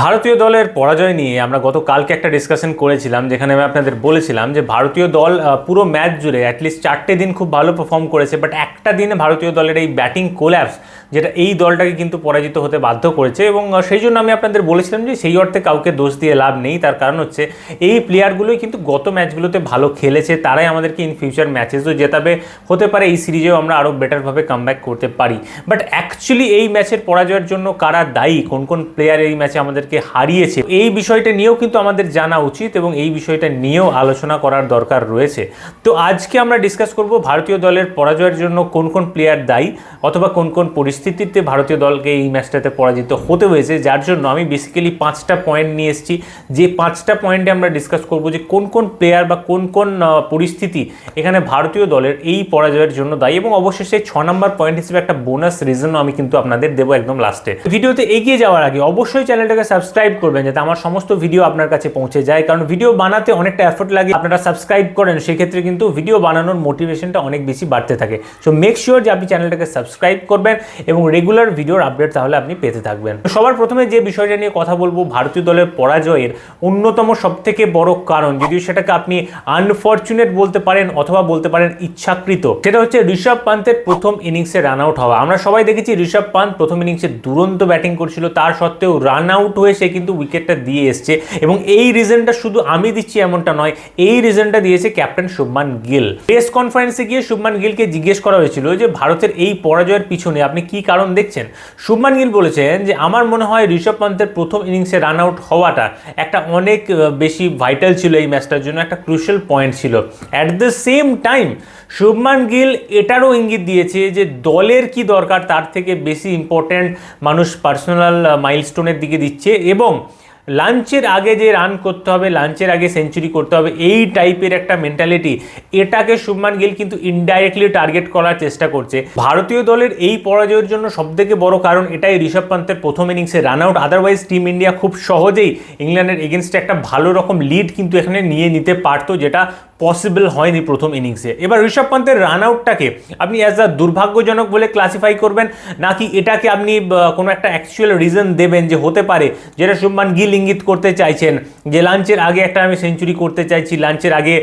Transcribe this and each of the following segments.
ভারতীয় দলের পরাজয় নিয়ে আমরা গতকালকে একটা ডিসকাশন করেছিলাম, যেখানে আমি আপনাদের বলেছিলাম যে ভারতীয় দল পুরো ম্যাচ জুড়ে অ্যাটলিস্ট 4টে দিন খুব ভালো পারফর্ম করেছে, বাট একটা দিনে ভারতীয় দলের এই ব্যাটিং কোল্যাপস যেটা এই দলটাকে কিন্তু পরাজিত হতে বাধ্য করেছে। এবং সেই জন্য আমি আপনাদের বলেছিলাম যে সেই অর্থে কাউকে দোষ দিয়ে লাভ নেই। তার কারণ হচ্ছে এই প্লেয়ারগুলোই কিন্তু গত ম্যাচগুলোতে ভালো খেলেছে, তারাই আমাদেরকে ইন ফিউচার ম্যাচেসও জেতাবে। হতে পারে এই সিরিজেও আমরা আরও বেটারভাবে কামব্যাক করতে পারি। বাট অ্যাকচুয়ালি এই ম্যাচের পরাজয়ের জন্য কারা দায়ী, কোন কোন প্লেয়ার এই ম্যাচে আমাদেরকে হারিয়েছে, এই বিষয়টা নিয়েও কিন্তু আমাদের জানা উচিত এবং এই বিষয়টা নিয়েও আলোচনা করার দরকার রয়েছে। তো আজকে আমরা ডিসকাস করব ভারতীয় দলের পরাজয়ের জন্য কোন কোন প্লেয়ার দায়ী, অথবা কোন কোন পরিস্থিতিতে ভারতীয় দলকে এই ম্যাচটাতে পরাজিত হতে হয়েছে, যার জন্য আমি বেসিক্যালি 5টা পয়েন্ট নিয়ে এসেছি। যে 5টা পয়েন্টে আমরা ডিসকাস করব যে কোন কোন প্লেয়ার বা কোন কোন পরিস্থিতি এখানে ভারতীয় দলের এই পরাজয়ের জন্য দায়ী, এবং অবশেষে 6 নম্বর পয়েন্ট হিসেবে একটা বোনাস রিজনও আমি কিন্তু আপনাদের দেবো একদম লাস্টে। ভিডিওতে এগিয়ে যাওয়ার আগে অবশ্যই চ্যানেলটাকে সাবস্ক্রাইব করবেন যাতে আমার সমস্ত ভিডিও আপনার কাছে পৌঁছে যায়, কারণ ভিডিও বানাতে অনেকটা এফোর্ট লাগে। আপনারা সাবস্ক্রাইব করেন, সেক্ষেত্রে কিন্তু ভিডিও বানানোর মোটিভেশনটা অনেক বেশি বাড়তে থাকে। সো মেক শিওর যে আপনি চ্যানেলটাকে সাবস্ক্রাইব করবেন এবং রেগুলার ভিডিওর আপডেট তাহলে আপনি পেতে থাকবেন। সবার প্রথমে যে বিষয়টা নিয়ে কথা বলবো, ভারতীয় দলের পরাজয়ের অন্যতম সবথেকে বড় কারণ, যদিও সেটাকে আপনি আনফরচুনেট বলতে পারেন অথবা বলতে পারেন ইচ্ছাকৃত, সেটা হচ্ছে ঋষভ পান্তের প্রথম ইনিংসে রান আউট হওয়া। আমরা সবাই দেখেছি ঋষভ পান্ত প্রথম ইনিংসে দুরন্ত ব্যাটিং করছিল, তার সত্ত্বেও রান আউট হয়ে সে কিন্তু উইকেটটা দিয়ে এসছে। এবং এই রিজনটা শুধু আমি দিচ্ছি এমনটা নয়, এই রিজনটা দিয়েছে ক্যাপ্টেন শুভমান গিল। প্রেস কনফারেন্সে গিয়ে শুভমান গিলকে জিজ্ঞেস করা হয়েছিল যে ভারতের এই পরাজয়ের পিছনে আপনি কি কারণ দেখছেন। শুভমান গিল বলেছেন যে আমার মনে হয় ঋষভ পান্তের প্রথম ইনিংসে রান আউট হওয়াটা একটা অনেক বেশি ভাইটাল ছিল এই ম্যাচটার জন্য, একটা ক্রুশিয়াল পয়েন্ট ছিল। At the same time Shubman Gill এটারও ইঙ্গিত দিয়েছে যে দলের কি দরকার তার থেকে বেশি ইম্পর্ট্যান্ট মানুষ পার্সোনাল মাইলস্টোনের দিকে দিচ্ছে, এবং লাঞ্চের আগে যে রান করতে হবে, লাঞ্চের আগে সেঞ্চুরি করতে হবে, এই টাইপের একটা মেন্টালিটি, এটাকে শুভমান গিল কিন্তু ইনডাইরেক্টলি টার্গেট করার চেষ্টা করছে। ভারতীয় দলের এই পরাজয়ের জন্য সবথেকে বড় কারণ এটাই ঋষভ পান্তের প্রথম ইনিংসে run out. Otherwise team India খুব সহজেই ইংল্যান্ডের এগেনস্টে একটা ভালো রকম লিড কিন্তু এখানে নিয়ে নিতে পারতো, যেটা পসিবল হয়নি প্রথম ইনিংসে। এবার ঋষভ পান্তের রান আউটটাকে আপনি অ্যাজ আ দুর্ভাগ্যজনক বলে ক্লাসিফাই করবেন, নাকি এটাকে আপনি কোনো একটা অ্যাকচুয়াল রিজন দেবেন যে হতে পারে যেটা শুভমান গিল ইঙ্গিত করতে চাইছেন, যে লাঞ্চের আগে একটা আমি সেঞ্চুরি করতে চাইছি, লাঞ্চের আগে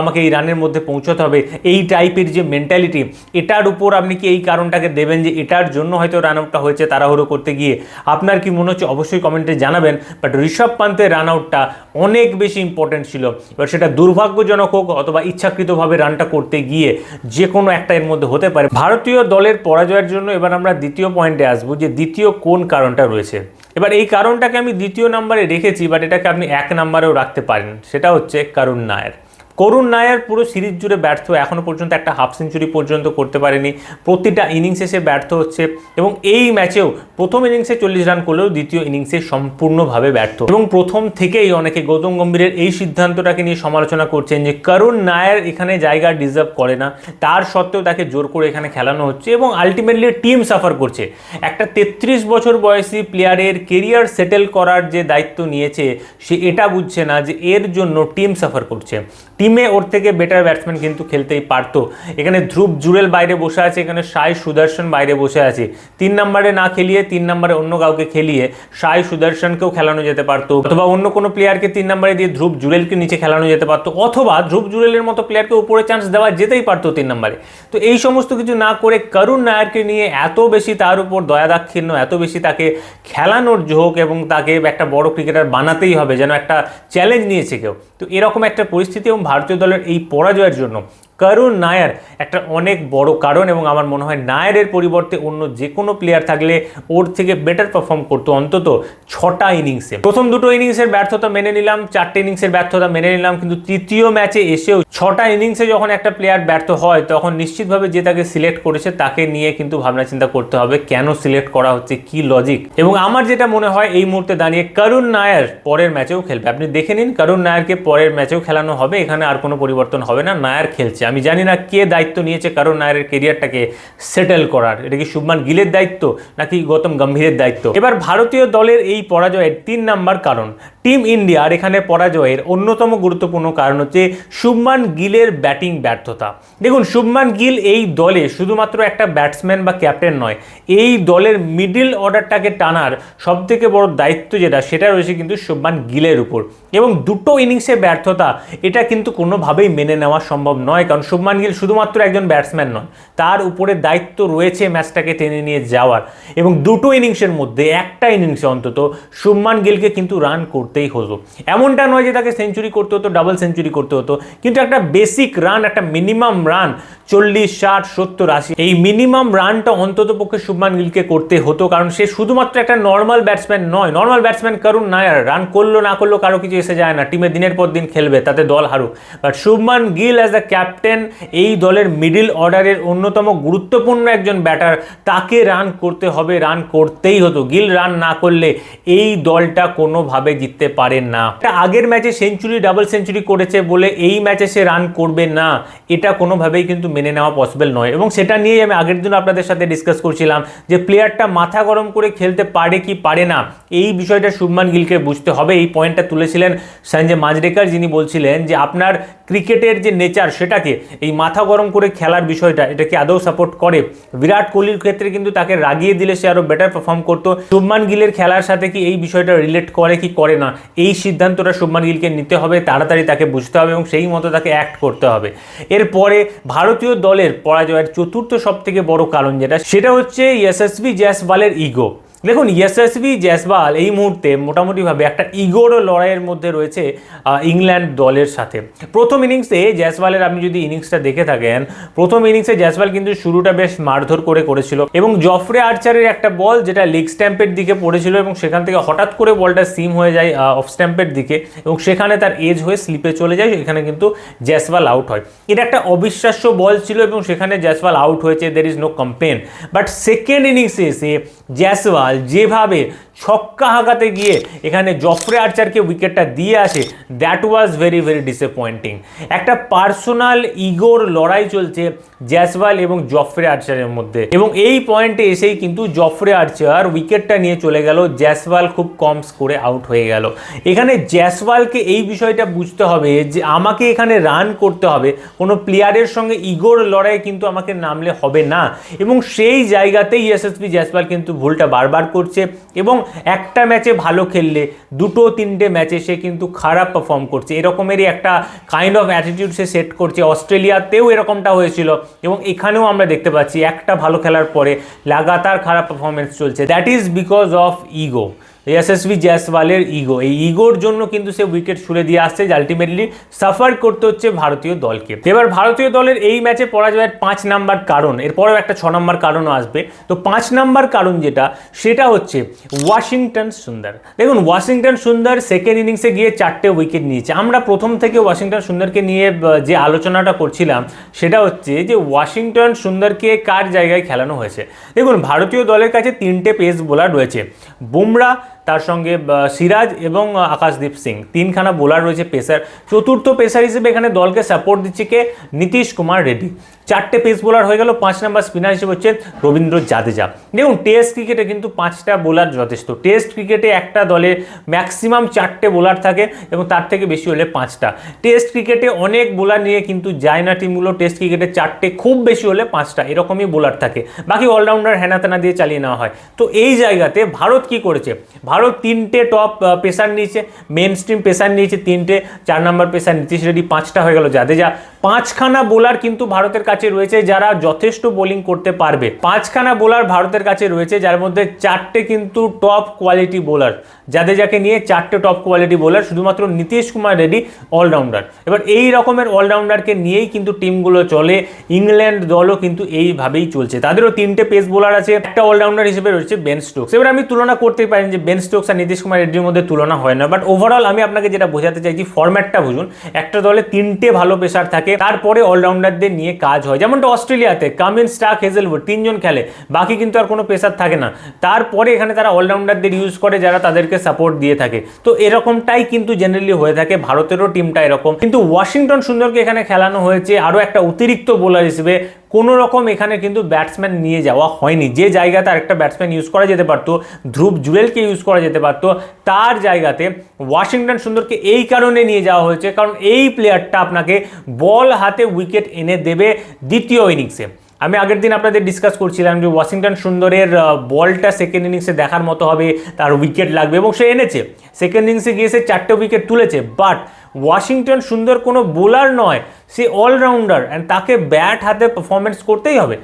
আমাকে এই রানের মধ্যে পৌঁছতে হবে, এই টাইপের যে মেন্টালিটি, এটার উপর আপনি কি এই কারণটাকে দেবেন যে এটার জন্য হয়তো রান আউটটা হয়েছে তাড়াহুড়ো করতে গিয়ে? আপনার কি মনে হচ্ছে অবশ্যই কমেন্টে জানাবেন। বাট ঋষভ পান্তের রান আউটটা অনেক বেশি ইম্পর্টেন্ট ছিল। এবার সেটা দুর্ভাগ্যজনক হোক অথবা ইচ্ছাকৃতভাবে রানটা করতে গিয়ে, যে কোনো একটা এর মধ্যে হতে পারে। ভারতীয় দলের পরাজয়ের জন্য এবার আমরা দ্বিতীয় পয়েন্টে আসবো, যে দ্বিতীয় কোন কারণটা রয়েছে। এবার এই কারণটাকে আমি দ্বিতীয় নম্বরে রেখেছি, বাট এটাকে আপনি 1 নম্বরেও রাখতে পারেন। সেটা হচ্ছে করুণ নায়ার। করুণ নায়ার পুরো সিরিজ জুড়ে ব্যর্থ, এখনও পর্যন্ত একটা হাফ সেঞ্চুরি পর্যন্ত করতে পারেনি, প্রতিটা ইনিংসে সে ব্যর্থ হচ্ছে। এবং এই ম্যাচেও প্রথম ইনিংসে 40 রান করলেও দ্বিতীয় ইনিংসে সম্পূর্ণভাবে ব্যর্থ। এবং প্রথম থেকেই অনেকে গৌতম গম্ভীরের এই সিদ্ধান্তটাকে নিয়ে সমালোচনা করছেন যে করুণ নায়ার এখানে জায়গা ডিজার্ভ করে না, তার সত্ত্বেও তাকে জোর করে এখানে খেলানো হচ্ছে এবং আলটিমেটলি টিম সাফার করছে। একটা 33 বছর বয়সী প্লেয়ারের কেরিয়ার সেটেল করার যে দায়িত্ব নিয়েছে, সে এটা বুঝছে না যে এর জন্য টিম সাফার করছে। টিমে ওর থেকে বেটার ব্যাটসম্যান কিন্তু খেলতেই পারতো। এখানে ধ্রুব জুরেল বাইরে বসে আছে, এখানে সাই সুদর্শন বাইরে বসে আছে। 3 নম্বরে না খেলিয়ে 3 নম্বরে অন্য কাউকে খেলিয়ে সাই সুদর্শনকেও খেলানো যেতে পারতো, অথবা অন্য কোনো প্লেয়ারকে 3 নম্বরে দিয়ে ধ্রুব জুরেলকে নিচে খেলানো যেতে পারতো, অথবা ধ্রুব জুরেলের মতো প্লেয়ারকে উপরে চান্স দেওয়া যেতেই পারতো 3 নম্বরে। তো এই সমস্ত কিছু না করে করুণ নায়ারকে নিয়ে এত বেশি তার উপর দয়া দাক্ষিণ্য, এত বেশি তাকে খেলানোর ঝোঁক এবং তাকে একটা বড় ক্রিকেটার বানাতেই হবে, যেন একটা চ্যালেঞ্জ নিয়েছে কেউ। তো এরকম একটা পরিস্থিতি এবং ভারতীয় দলের এই পরাজয়ের জন্য করুণ নায়ার একটা অনেক বড় কারণ। এবং আমার মনে হয় নায়ারের পরিবর্তে অন্য যে কোনো প্লেয়ার থাকলে ওর থেকে বেটার পারফর্ম করতো অন্তত 6টা ইনিংসে। প্রথম 2টো ইনিংসের ব্যর্থতা মেনে নিলাম, 4টে ইনিংসের ব্যর্থতা মেনে নিলাম, কিন্তু তৃতীয় ম্যাচে এসেও 6টা ইনিংসে যখন একটা প্লেয়ার ব্যর্থ হয়, তখন নিশ্চিতভাবে যে তাকে সিলেক্ট করেছে তাকে নিয়ে কিন্তু ভাবনা চিন্তা করতে হবে, কেন সিলেক্ট করা হচ্ছে, কি লজিক। এবং আমার যেটা মনে হয় এই মুহূর্তে দাঁড়িয়ে করুণ নায়ার পরের ম্যাচেও খেলবে। আপনি দেখে নিন, করুণ নায়ারকে পরের ম্যাচেও খেলানো হবে, এখানে আর কোনো পরিবর্তন হবে না, নায়ার খেলছে। আমি জানি না কে দায়িত্ব নিয়েছে করুণ নায়ারের কেরিয়ারটাকে সেটেল করার, এটা কি শুভমান গিলের দায়িত্ব নাকি গৌতম গম্ভীরের দায়িত্ব। এবার ভারতীয় দলের এই পরাজয়ের 3 নম্বর কারণ, টিম ইন্ডিয়ার এখানে পরাজয়ের অন্যতম গুরুত্বপূর্ণ কারণ হচ্ছে শুভমান গিলের ব্যাটিং ব্যর্থতা। দেখুন, শুভমান গিল এই দলে শুধুমাত্র একটা ব্যাটসম্যান বা ক্যাপ্টেন নয়, এই দলের মিডল অর্ডারটাকে টানার সবথেকে বড় দায়িত্ব সেটা রয়েছে কিন্তু শুভমান গিলের উপর। এবং দুটো ইনিংসে ব্যর্থতা, এটা কিন্তু কোনোভাবেই মেনে নেওয়া সম্ভব নয়, কারণ শুভমান গিল শুধুমাত্র একজন ব্যাটসম্যান নয়, তার উপরে দায়িত্ব রয়েছে ম্যাচটাকে টেনে নিয়ে যাওয়ার। এবং দুটো ইনিংসের মধ্যে একটা ইনিংসে অন্তত শুভমান গিলকে কিন্তু রান করতেই হতো। এমনটা নয় যে তাকে সেঞ্চুরি করতে হতো, ডাবল সেঞ্চুরি করতে হতো, কিন্তু একটা বেসিক রান, একটা মিনিমাম রান 40, 60, 70, 80, এই মিনিমাম রানটা অন্তত পক্ষে শুভমান গিলকে করতে হতো, কারণ সে শুধুমাত্র একটা নর্মাল ব্যাটসম্যান নয়। নর্মাল ব্যাটসম্যান করুন নায়ার রান করলো না করলো কারো কিছু এসে যায় না, টিমে দিনের পর দিন খেলবে, তাতে দল হারুক। But Shubman Gill as the captain, এই দলের মিডল অর্ডারের অন্যতম গুরুত্বপূর্ণ একজন ব্যাটার, তাকে রান করতে হবে, রান করতেই হতো। গিল রান না করলে এই দলটা কোনোভাবে জিততে পারে না। আগের ম্যাচে সেঞ্চুরি, ডাবল সেঞ্চুরি করেছে বলে এই ম্যাচে সে রান করবে না, এটা কোনোভাবেই কিন্তু মেনে নেওয়া পসিবল নয়। এবং সেটা নিয়েই আমি আগের দিন আপনাদের সাথে ডিসকাস করছিলাম যে প্লেয়ারটা মাথা গরম করে খেলতে পারে কি পারে না, এই বিষয়টা শুভমান গিলকে বুঝতে হবে। এই পয়েন্টটা তুলেছিলেন সঞ্জয় মাজরেকার, যিনি বলছিলেন যে আপনার ক্রিকেটের যে নেচার, সেটাকে এই মাথা গরম করে খেলার বিষয়টা, এটা কি আদৌ সাপোর্ট করে? বিরাট কোহলির ক্ষেত্রে কিন্তু তাকে রাগিয়ে দিলে সে আরো বেটার পারফর্ম করতো। শুভমান গিলের খেলার সাথে কি এই বিষয়টা রিলেট করে কি করে না, এই সিদ্ধান্তটা শুভমান গিলকে নিতে হবে, তাড়াতাড়ি তাকে বুঝতে হবে এবং সেই মতো তাকে অ্যাক্ট করতে হবে। এরপরে ভারতীয় দলের পরাজয়ের চতুর্থ সব থেকে বড় কারণ সেটা হচ্ছে যশস্বী জয়সওয়ালের ইগো। দেখুন, যশস্বী জয়সওয়াল এই মুহূর্তে মোটামুটিভাবে একটা ইগোর লড়াইয়ের মধ্যে রয়েছে ইংল্যান্ড দলের সাথে। প্রথম ইনিংসে জয়সওয়ালের আপনি যদি ইনিংসটা দেখে থাকেন, প্রথম ইনিংসে জয়সওয়াল কিন্তু শুরুটা বেশ মারধর করেছিল এবং জফরে আর্চারের একটা বল যেটা লেগ স্ট্যাম্পের দিকে পড়েছিল এবং সেখান থেকে হঠাৎ করে বলটা সিম হয়ে যায় অফ স্ট্যাম্পের দিকে এবং সেখানে তার এজ হয়ে স্লিপে চলে যায়, এখানে কিন্তু জয়সওয়াল আউট হয়। এটা একটা অবিশ্বাস্য বল ছিল এবং সেখানে জয়সওয়াল আউট হয়েছে, there is no complaint. But second ইনিংসে এসে জয়সওয়াল যেভাবে ছক্কা হাঁকাতে গিয়ে এখানে জফরে আর্চারকে উইকেটটা দিয়ে আসে, that was very very disappointing. একটা পার্সোনাল ইগোর লড়াই চলছে জয়সওয়াল এবং জফরে আর্চারের মধ্যে এবং এই পয়েন্টে এসেই কিন্তু জফরে আর্চার উইকেটটা নিয়ে চলে গেল, জয়সওয়াল খুব কম স্কোরে আউট হয়ে গেল। এখানে জয়সওয়ালকে এই বিষয়টা বুঝতে হবে যে আমাকে এখানে রান করতে হবে, কোনো প্লেয়ারের সঙ্গে ইগোর লড়াই কিন্তু আমাকে নামলে হবে না। এবং সেই জায়গাতেই যশস্বী জয়সওয়াল কিন্তু ভুলটা বারবার করছে এবং একটা ম্যাচে ভালো খেললে দুটো তিনটে ম্যাচে সে কিন্তু খারাপ পারফর্ম করছে, এরকমেরই একটা kind of attitude say set করছে। অস্ট্রেলিয়াতেও এরকমটা হয়েছিল এবং এখানেও আমরা দেখতে পাচ্ছি একটা ভালো খেলার পরে লাগাতার খারাপ পারফরমেন্স চলছে। That is because of ego, Yashasvi জয়সওয়ালের ইগো। এই ইগোর জন্য কিন্তু সে উইকেট ছুড়ে দিয়ে আসছে, যে আলটিমেটলি সাফার করতে হচ্ছে ভারতীয় দলকে। এবার ভারতীয় দলের এই ম্যাচে পরাজয়ের 5 নাম্বার কারণ, এরপরেও একটা 6 নাম্বার কারণও আসবে। তো 5 নাম্বার কারণ সেটা হচ্ছে ওয়াশিংটন সুন্দর। দেখুন, ওয়াশিংটন সুন্দর সেকেন্ড ইনিংসে গিয়ে 4টে উইকেট নিয়েছে। আমরা প্রথম থেকে ওয়াশিংটন সুন্দরকে নিয়ে যে আলোচনাটা করছিলাম সেটা হচ্ছে যে ওয়াশিংটন সুন্দরকে কার জায়গায় খেলানো হয়েছে। দেখুন, ভারতীয় দলের কাছে 3টে পেস বোলার রয়েছে, বুমরা, তার সঙ্গে সিরাজ এবং আকাশদীপ সিং, 3খানা বোলার রয়েছে পেসার। চতুর্থ পেসার হিসেবে এখানে দলকে সাপোর্ট দিচ্ছে কে? নীতিশ কুমার রেড্ডি। 4টে পেস বোলার হয়ে গেল। 5 নাম্বার স্পিনার হিসেবে হচ্ছে রবীন্দ্র জাদেজা। দেখুন, টেস্ট ক্রিকেটে কিন্তু 5টা বোলার যথেষ্ট। টেস্ট ক্রিকেটে একটা দলে ম্যাক্সিমাম 4টে বোলার থাকে এবং তার থেকে বেশি হলে 5টা। টেস্ট ক্রিকেটে অনেক বোলার নিয়ে কিন্তু যায় না টিমগুলো, টেস্ট ক্রিকেটে 4টে, খুব বেশি হলে 5টা, এরকমই বোলার থাকে, বাকি অলরাউন্ডার হেনাতেনা দিয়ে চালিয়ে নেওয়া হয়। তো এই জায়গাতে ভারত কি করেছে? ভারত 3টে টপ পেসার নিয়েছে, মেন স্ট্রিম পেসার নিয়েছে 3টে, 4 নাম্বার পেসার নীতিশ রেড্ডি, 5টা হয়ে গেল জাদেজা। 5খানা বোলার কিন্তু ভারতের কাছে রয়েছে যারা যথেষ্ট বোলিং করতে পারবে। 5খানা বোলার ভারতের কাছে রয়েছে যার মধ্যে 4টে কিন্তু টপ কোয়ালিটি বোলার, জাদেজাকে নিয়ে 4টে টপ কোয়ালিটি বোলার, শুধুমাত্র নীতিশ কুমার রেড্ডি অলরাউন্ডার। এবার এই রকমের অলরাউন্ডারকে নিয়েই কিন্তু টিমগুলো চলে। ইংল্যান্ড দলও কিন্তু এইভাবেই চলছে, তাদেরও 3টে পেস বোলার আছে, একটা অলরাউন্ডার হিসেবে রয়েছে বেন স্টোকস। এবার আমি তুলনা করতেই পারি যে বেন স্টোকস আর নীতিশ কুমার রেড্ডির মধ্যে তুলনা হয় না, বাট ওভারঅল আমি আপনাকে যেটা বোঝাতে চাইছি, ফরম্যাটটা বুঝুন। একটা দলে 3টে ভালো পেসার থাকে, তারপরে অলরাউন্ডারদের নিয়ে কাজ হয়। যেমনটা অস্ট্রেলিয়াতে কামিন্স, স্টার্ক, হেজেলউড 3জন খেলে, বাকি কিন্তু আর কোনো পেসার থাকে না। তারপরে এখানে তারা অলরাউন্ডারদের ইউজ করে যারা তাদেরকে সাপোর্ট দিয়ে থাকে। তো এরকমটাই কিন্তু জেনারেলি হয়ে থাকে, ভারতেরও টিমটা এরকম। কিন্তু ওয়াশিংটন সুন্দরকে এখানে খেলানো হয়েছে আরও একটা অতিরিক্ত বোলার হিসেবে, কোনো রকম এখানে কিন্তু ব্যাটসম্যান নিয়ে যাওয়া হয়নি। যে জায়গাতে আরেকটা ব্যাটসম্যান ইউজ করা যেতে পারতো, ধ্রুব জুরেলকে ইউজ করা যেতে পারতো, তার জায়গাতে ওয়াশিংটন সুন্দরকে এই কারণে নিয়ে যাওয়া হয়েছে কারণ এই প্লেয়ারটা আপনাকে বল হাতে উইকেট এনে দেবে দ্বিতীয় ইনিংসে। আমি আগের দিন আপনাদের ডিসকাস করছিলাম যে ওয়াশিংটন সুন্দরের বলটা সেকেন্ড ইনিংসে দেখার মতো হবে, তার উইকেট লাগবে এবং সে এনেছে। সেকেন্ড ইনিংসে গিয়ে সে 4টে উইকেট তুলেছে, বাট ওয়াশিংটন সুন্দর কোনো বোলার নয়, সে অলরাউন্ডার অ্যান্ড তাকে ব্যাট হাতে পারফরমেন্স করতেই হবে।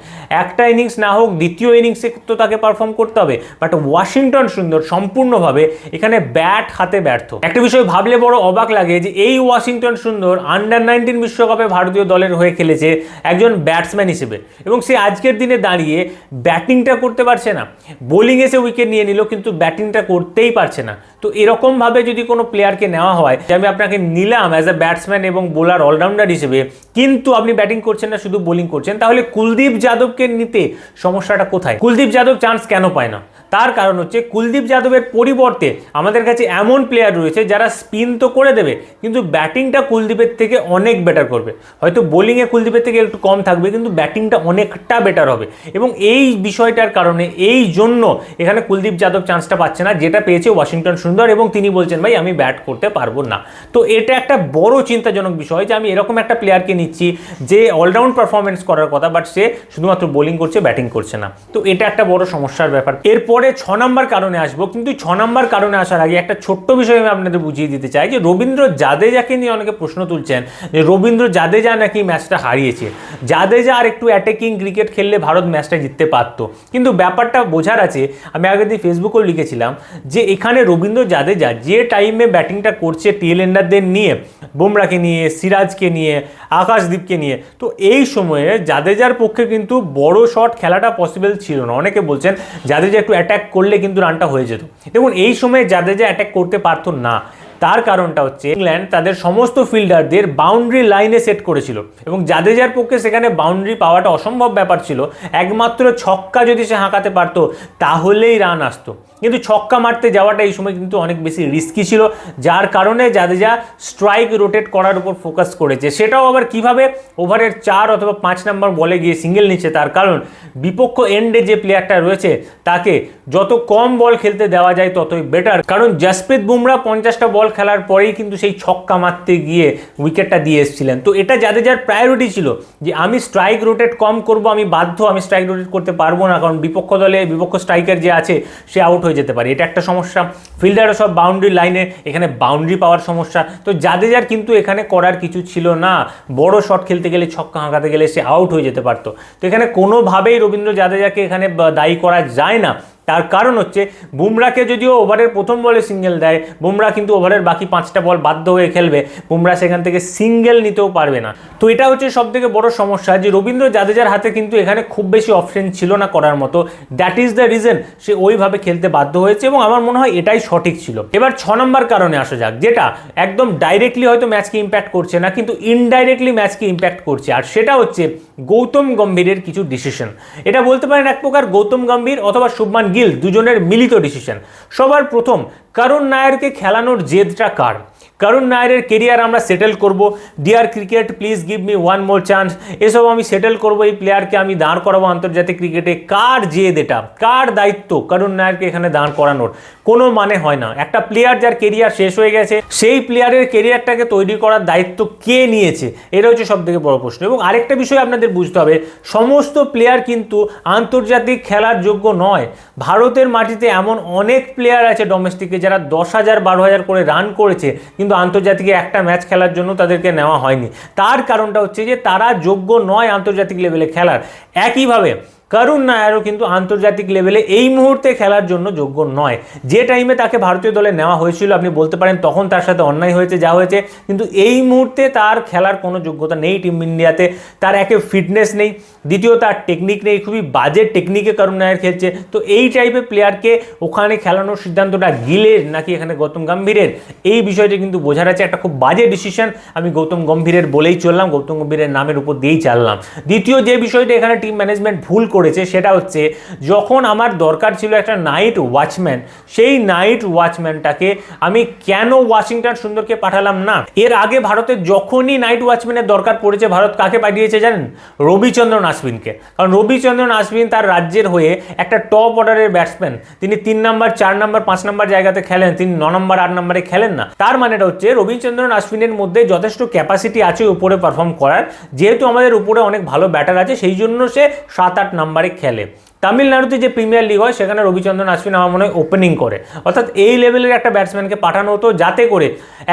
একটা ইনিংস না হোক দ্বিতীয় ইনিংসে তো তাকে পারফর্ম করতে হবে, বাট ওয়াশিংটন সুন্দর সম্পূর্ণভাবে এখানে ব্যাট হাতে ব্যর্থ। একটা বিষয় ভাবলে বড় অবাক লাগে যে এই ওয়াশিংটন সুন্দর আন্ডার-19 বিশ্বকাপে ভারতীয় দলের হয়ে খেলেছে একজন ব্যাটসম্যান হিসেবে এবং সে আজকের দিনে দাঁড়িয়ে ব্যাটিংটা করতে পারছে না। বোলিং এসে উইকেট নিয়ে নিল কিন্তু ব্যাটিংটা করতেই পারছে না। তো এরকমভাবে যদি কোনো প্লেয়ারকে নেওয়া হয় যে আমি আপনাকে নিলাম অ্যাজ এ ব্যাটসম্যান এবং বোলার অলরাউন্ডার হিসেবে, কিন্তু আপনি ব্যাটিং করছেন না, শুধু বোলিং করছেন, তাহলে কুলদীপ যাদবকে নিতে সমস্যাটা কোথায়? কুলদীপ যাদব চান্স কেন পায় না? তার কারণ হচ্ছে কুলদীপ যাদবের পরিবর্তে আমাদের কাছে এমন প্লেয়ার রয়েছে যারা স্পিন তো করে দেবে কিন্তু ব্যাটিংটা কুলদীপের থেকে অনেক বেটার করবে। হয়তো বোলিংয়ে কুলদীপের থেকে একটু কম থাকবে কিন্তু ব্যাটিংটা অনেকটা বেটার হবে এবং এই বিষয়টার কারণে এই জন্য এখানে কুলদীপ যাদব চান্সটা পাচ্ছে না, যেটা পেয়েছে ওয়াশিংটন সুন্দর এবং তিনি বলছেন ভাই আমি ব্যাট করতে পারবো না। তো এটা একটা বড় চিন্তাজনক বিষয় যে আমি এরকম একটা প্লেয়ারকে নিচ্ছি যে অলরাউন্ড পারফরমেন্স করার কথা বাট সে শুধুমাত্র বোলিং করছে, ব্যাটিং করছে না। তো এটা একটা বড় সমস্যার ব্যাপার। এরপরে 6 নম্বর কারণে আসবো, কিন্তু 6 নম্বর কারণে আসার আগে একটা ছোট্ট বিষয় আমি আপনাদের বুঝিয়ে দিতে চাই যে রবীন্দ্র জাদেজাকে নিয়ে অনেকে প্রশ্ন তুলছেন যে রবীন্দ্র জাদেজা নাকি ম্যাচটা হারিয়েছে। জাদেজা আর একটু অ্যাটাকিং ক্রিকেট খেললে ভারত ম্যাচটা জিততে পারতো, কিন্তু ব্যাপারটা বোঝার আছে। আমি আগের দিন ফেসবুকেও লিখেছিলাম যে এখানে রবীন্দ্র জাদেজা যে টাইমে ব্যাটিংটা করছে টেল এন্ডারদের নিয়ে, বুমরাকে নিয়ে, সিরাজকে নিয়ে, আকাশদীপকে নিয়ে, তো এই সময়ে জাদেজার পক্ষে কিন্তু বড় শট খেলাটা পসিবল ছিল না। অনেকে বলছেন জাদেজা একটু অ্যাটাক করলে কিন্তু রানটা হয়ে যেত। দেখুন এই সময়ে জাদেজা অ্যাটাক করতে পারতো না, তার কারণটা হচ্ছে ইংল্যান্ড তাদের সমস্ত ফিল্ডারদের বাউন্ডারি লাইনে সেট করেছিল এবং জাদেজার পক্ষে সেখানে বাউন্ডারি পাওয়াটা অসম্ভব ব্যাপার ছিল। একমাত্র ছক্কা যদি সে হাঁকাতে পারতো তাহলেই রান আসতো, কিন্তু ছক্কা মারতে যাওয়াটা এই সময় কিন্তু অনেক বেশি রিস্কি ছিল, যার কারণে জাদেজা স্ট্রাইক রোটেট করার উপর ফোকাস করেছে। সেটাও আবার কিভাবে, ওভারের 4 অথবা 5 নম্বর বলে গিয়ে সিঙ্গেল নিচ্ছে, তার কারণ বিপক্ষ এন্ডে যে প্লেয়ারটা রয়েছে তাকে যত কম বল খেলতে দেওয়া যায় ততই বেটার, কারণ জসপ্রীত বুমরা 50টা বল খেলার পরেই কিন্তু সেই ছক্কা মারতে গিয়ে উইকেটটা দিয়ে এসেছিলেন। তো এটা জাদেজার প্রায়োরিটি ছিল যে আমি স্ট্রাইক রোটেট কম করব, আমি বাধ্য, আমি স্ট্রাইক রোটেট করতে পারবো না কারণ বিপক্ষ দলে বিপক্ষ স্ট্রাইকার যে আছে সে আউট হয়ে যেতে পারে। এটা একটা সমস্যা। ফিল্ডারও সব বাউন্ডারি লাইনে, এখানে বাউন্ডারি পাওয়ার সমস্যা। তো জাদেজার কিন্তু এখানে করার কিছু ছিল না, বড় শট খেলতে গেলে, ছক্কা হাঁকাতে গেলে সে আউট হয়ে যেতে পারতো। তো এখানে কোনোভাবেই রবীন্দ্র জাদেজাকে এখানে দায়ী করা যায় না। তার কারণ হচ্ছে বুমরাকে যদিও ওভারের প্রথম বলে সিঙ্গেল দেয়, বুমরা কিন্তু ওভারের বাকি 5টা বল বাধ্য হয়ে খেলবে, বুমরা সেখান থেকে সিঙ্গেল নিতেও পারবে না। তো এটা হচ্ছে সবথেকে বড় সমস্যা যে রবীন্দ্র জাদেজার হাতে কিন্তু এখানে খুব বেশি অপশন ছিল না করার মতো। দ্যাট ইজ দ্য রিজন সে ওইভাবে খেলতে বাধ্য হয়েছে এবং আমার মনে হয় এটাই সঠিক ছিল। এবার 6 নম্বর কারণে আসা যাক, যেটা একদম ডাইরেক্টলি হয়তো ম্যাচকে ইম্প্যাক্ট করছে না কিন্তু ইনডাইরেক্টলি ম্যাচকে ইম্প্যাক্ট করছে, আর সেটা হচ্ছে গৌতম গম্ভীরের কিছু ডিসিশন। এটা বলতে পারেন এক প্রকার গৌতম গম্ভীর অথবা শুভমান গিল দুজনের মিলিত ডিসিশন। সবার প্রথম, করুণ নায়ারকে খেলানোর জেদটা কার? করুণ নায়ারের কেরিয়ার আমরা সেটেল করব, dear cricket please give me one more chance, এসব আমি সেটেল করবো, এই প্লেয়ারকে আমি দাঁড় করাবো আন্তর্জাতিক ক্রিকেটে। কার জেদ এটা, কার দায়িত্ব করুণ নায়ারকে এখানে দাঁড় করানোর? কোনো মানে হয় না। একটা প্লেয়ার যার কেরিয়ার শেষ হয়ে গেছে সেই প্লেয়ারের কেরিয়ারটাকে তৈরি করার দায়িত্ব কে নিয়েছে? এটা হচ্ছে সব থেকে বড় প্রশ্ন। এবং আরেকটা বিষয় আপনাদের বুঝতে হবে, সমস্ত প্লেয়ার কিন্তু আন্তর্জাতিক খেলার যোগ্য নয়। ভারতের মাটিতে এমন অনেক প্লেয়ার আছে ডোমেস্টিকে যারা 10,000 12,000 করে রান করেছে কিন্তু আন্তর্জাতিকে একটা ম্যাচ খেলার জন্য তাদেরকে নেওয়া হয়নি। তার কারণটা হচ্ছে যে তারা যোগ্য নয় আন্তর্জাতিক লেভেলে খেলার। একইভাবে করুণ নায়ারও কিন্তু আন্তর্জাতিক লেভেলে এই মুহূর্তে খেলার জন্য যোগ্য নয়। যে টাইমে তাকে ভারতীয় দলে নেওয়া হয়েছিল আপনি বলতে পারেন তখন তার সাথে অন্যায় হয়েছে যা হয়েছে, কিন্তু এই মুহূর্তে তার খেলার কোনো যোগ্যতা নেই টিম ইন্ডিয়াতে। তার একে ফিটনেস নেই, দ্বিতীয় তার টেকনিক নেই, খুবই বাজে টেকনিকে করুণ নায়ার খেলছে। তো এই টাইপের প্লেয়ারকে ওখানে খেলানোর সিদ্ধান্তটা গিলের নাকি এখানে গৌতম গম্ভীরের, এই বিষয়টা কিন্তু বোঝার আছে। একটা খুব বাজে ডিসিশন, আমি গৌতম গম্ভীরের বলেই চললাম, গৌতম গম্ভীরের নামের উপর দিয়েই চাললাম। দ্বিতীয় যে বিষয়টা এখানে টিম ম্যানেজমেন্ট ভুল করেছে সেটা হচ্ছে, যখন আমার দরকার ছিল একটা নাইট ওয়াচম্যান, সেই নাইট ওয়াচম্যানটাকে আমি কেন ওয়াশিংটন সুন্দরকে পাঠালাম না? এর আগে ভারতের যখনই নাইট ওয়াচম্যানের দরকার পড়েছে, ভারত কাকে পাঠিয়েছে জানেন? রবিচন্দ্রন আশ্বিনকে। কারণ রবিচন্দ্রন আশ্বিন তার রাজ্যের হয়ে একটা টপ অর্ডারের ব্যাটসম্যান, তিনি 3 নম্বর 4 নম্বর 5 নম্বর জায়গাতে খেলেন, তিনি 9 নম্বর 8 নম্বরে খেলেন না। তার মানেটা হচ্ছে রবিচন্দ্রন আশ্বিনের মধ্যে যথেষ্ট ক্যাপাসিটি আছে উপরে পারফর্ম করার, যেহেতু আমাদের উপরে অনেক ভালো ব্যাটার আছে সেই জন্য সে 7-8 নম্বরে খেলে। তামিলনাড়ুতে যে প্রিমিয়ার লিগ হয় সেখানে রবিচন্দ্রন আশ্বিন আমার মনে হয় ওপেনিং করে। অর্থাৎ এই লেভেলের একটা ব্যাটসম্যানকে পাঠানো হতো, যাতে করে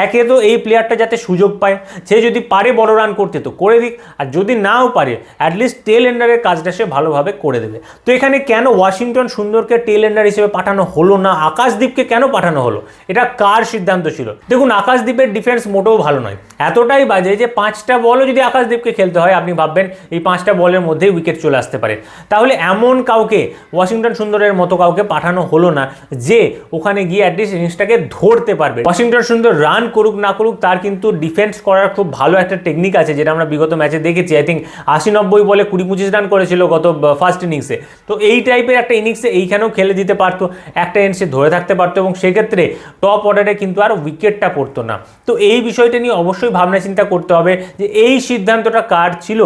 একে তো এই প্লেয়ারটা যাতে সুযোগ পায়, সে যদি পারে বড় রান করতে তো করে দিক, আর যদি নাও পারে অ্যাটলিস্ট টেল এন্ডারের কাজটা সে ভালোভাবে করে দেবে। তো এখানে কেন ওয়াশিংটন সুন্দরকে টেল এন্ডার হিসেবে পাঠানো হলো না, আকাশদীপকে কেন পাঠানো হলো? এটা কার সিদ্ধান্ত ছিল? দেখুন, আকাশদীপের ডিফেন্স মোটেও ভালো নয়, এতটাই বাজে যে 5টা বলও যদি আকাশদীপকে খেলতে হয়, আপনি ভাববেন এই 5টা বলের মধ্যেই উইকেট চলে আসতে পারে। তাহলে এমন কাউকে, ওয়াশিংটন সুন্দরের মতো কাউকে পাঠানো হলো না যে ওখানে গিয়ে অ্যাটলিস্ট ইনিংসটাকে ধরতে পারবে। ওয়াশিংটন সুন্দর রান করুক না করুক, তার কিন্তু ডিফেন্স করার খুব ভালো একটা টেকনিক আছে, যেটা আমরা বিগত ম্যাচে দেখেছি। আই থিঙ্ক 80-90 বলে 20-25 রান করেছিল গত ফার্স্ট ইনিংসে। তো এই টাইপের একটা ইনিংসে এইখানেও খেলে দিতে পারতো, একটা ইনিংসে ধরে থাকতে পারতো, এবং সেক্ষেত্রে টপ অর্ডারে কিন্তু আর উইকেটটা পড়তো না। তো এই বিষয়টা নিয়ে অবশ্যই ভাবনা চিন্তা করতে হবে যে এই সিদ্ধান্তটা কার ছিল,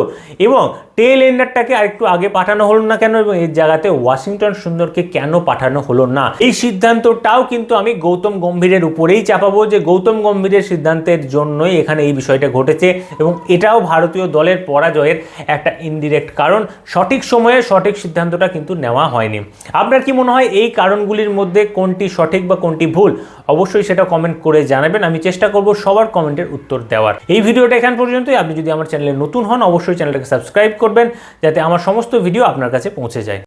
এবং টেল এন্ডারটাকে আরেকটু আগে পাঠানো হলো না কেন, এবং এর জায়গাতে ওয়াশিংটন সুন্দরকে কেন পাঠানো হলো না। এই সিদ্ধান্তটাও কিন্তু আমি গৌতম গম্ভীরের উপরেই চাপাবো, যে গৌতম গম্ভীরের সিদ্ধান্তের জন্যই এখানে এই বিষয়টা ঘটেছে, এবং এটাও ভারতীয় দলের পরাজয়ের একটা ইনডিরেক্ট কারণ। সঠিক সময়ে সঠিক সিদ্ধান্তটা কিন্তু নেওয়া হয়নি। আপনার কি মনে হয় এই কারণগুলির মধ্যে কোনটি সঠিক বা কোনটি ভুল? অবশ্যই সেটা কমেন্ট করে জানাবেন, আমি চেষ্টা করব সবার কমেন্টের উত্তর দেওয়ার। এই ভিডিওটা এখান পর্যন্তই। আপনি যদি আমার চ্যানেলে নতুন হন, অবশ্যই চ্যানেলটাকে সাবস্ক্রাইব করবেন, যাতে আমার সমস্ত ভিডিও আপনার কাছে পৌঁছে যায়।